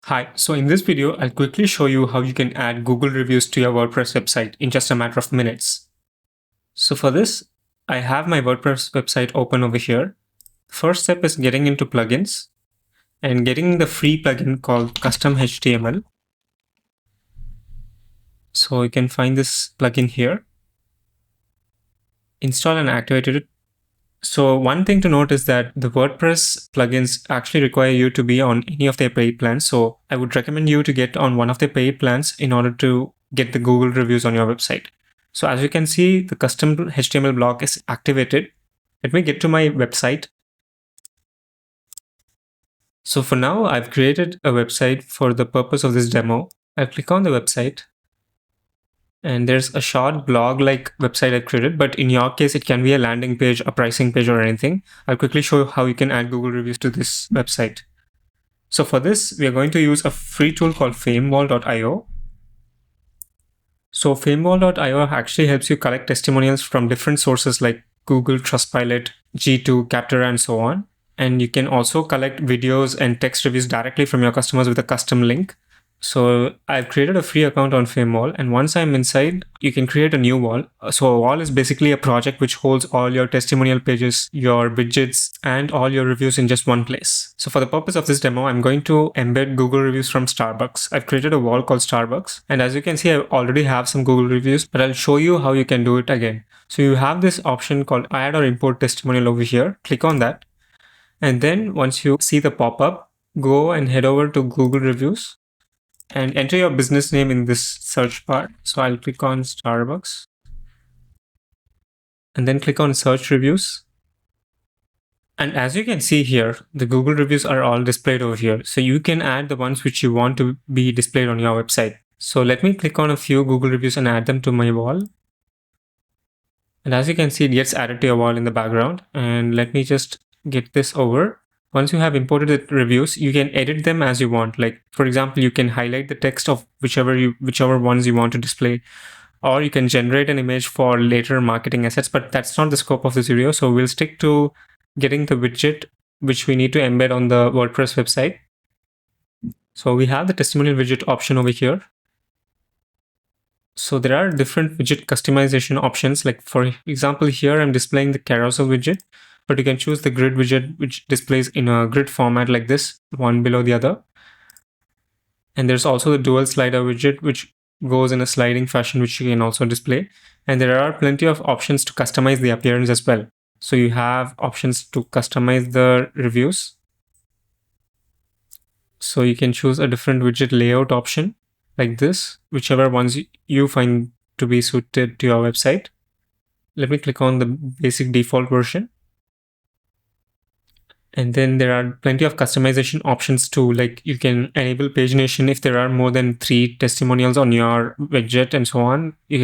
Hi, so in this video, I'll quickly show you how you can add Google reviews to your WordPress website in just a matter of minutes. So for this, I have my WordPress website open over here. First step is getting into plugins and getting the free plugin called Custom HTML. So you can find this plugin here, install and activate it. So one thing to note is that the WordPress plugins actually require you to be on any of their paid plans. So I would recommend you to get on one of their paid plans in order to get the Google reviews on your website. So as you can see, the custom HTML block is activated. Let me get to my website. So for now, I've created a website for the purpose of this demo. I'll click on the website. And there's a short blog-like website I've created, but in your case, it can be a landing page, a pricing page, or anything. I'll quickly show you how you can add Google reviews to this website. So for this, we are going to use a free tool called Famewall.io. So Famewall.io actually helps you collect testimonials from different sources like Google, Trustpilot, G2, Capterra, and so on. And you can also collect videos and text reviews directly from your customers with a custom link. So I've created a free account on Famewall, and once I'm inside, you can create a new wall. So a wall is basically a project which holds all your testimonial pages, your widgets, and all your reviews in just one place. So for the purpose of this demo, I'm going to embed Google reviews from Starbucks. I've created a wall called Starbucks, and as you can see, I already have some Google reviews, but I'll show you how you can do it again. So you have this option called add or import testimonial over here. Click on that. And then once you see the pop-up, go and head over to Google reviews and enter your business name in this search bar. So I'll click on Starbucks and then click on search reviews. And as you can see here, the Google reviews are all displayed over here. So you can add the ones which you want to be displayed on your website. So let me click on a few Google reviews and add them to my wall. And as you can see, it gets added to your wall in the background. And let me just get this over. Once you have imported the reviews, you can edit them as you want. Like, for example, you can highlight the text of whichever ones you want to display, or you can generate an image for later marketing assets, but that's not the scope of this video. So we'll stick to getting the widget, which we need to embed on the WordPress website. So we have the testimonial widget option over here. So there are different widget customization options. Like for example, here I'm displaying the carousel widget, but you can choose the grid widget, which displays in a grid format like this, one below the other. And there's also the dual slider widget, which goes in a sliding fashion, which you can also display. And there are plenty of options to customize the appearance as well. So you have options to customize the reviews. So you can choose a different widget layout option like this, whichever ones you find to be suited to your website. Let me click on the basic default version. And then there are plenty of customization options too, like you can enable pagination if there are more than 3 testimonials on your widget and so on. You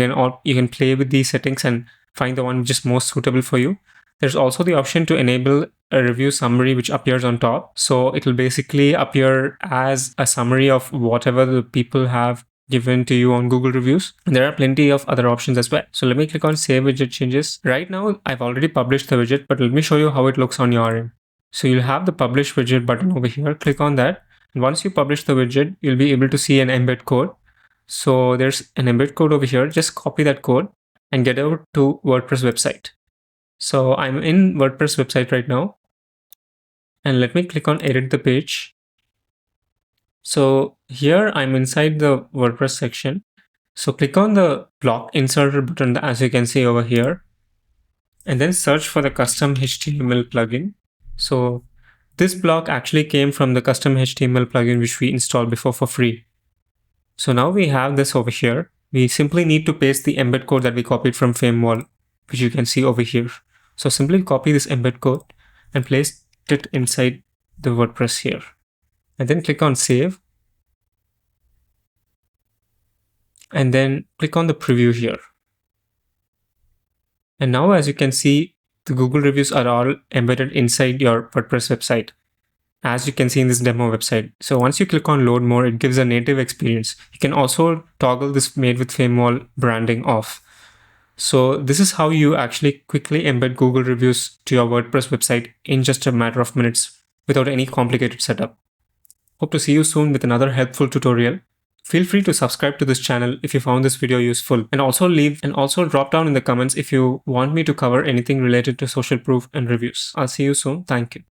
can play with these settings and find the one which is most suitable for you. There's also the option to enable a review summary which appears on top. So it will basically appear as a summary of whatever the people have given to you on Google reviews. And there are plenty of other options as well. So let me click on save widget changes. Right now, I've already published the widget, but let me show you how it looks on your end. So you'll have the publish widget button over here. Click on that. And once you publish the widget, you'll be able to see an embed code. So there's an embed code over here. Just copy that code and get over to WordPress website. So I'm in WordPress website right now. And let me click on edit the page. So here I'm inside the WordPress section. So click on the block inserter button as you can see over here. And then search for the custom HTML plugin. So this block actually came from the custom HTML plugin which we installed before for free. So now we have this over here. We simply need to paste the embed code that we copied from Famewall, which you can see over here. So simply copy this embed code and place it inside the WordPress here. And then click on save. And then click on the preview here. And now as you can see, the Google reviews are all embedded inside your WordPress website, as you can see in this demo website. So once you click on load more, it gives a native experience. You can also toggle this made with Famewall branding off. So this is how you actually quickly embed Google reviews to your WordPress website in just a matter of minutes without any complicated setup. Hope to see you soon with another helpful tutorial. Feel free to subscribe to this channel if you found this video useful, and also drop down in the comments if you want me to cover anything related to social proof and reviews. I'll see you soon. Thank you.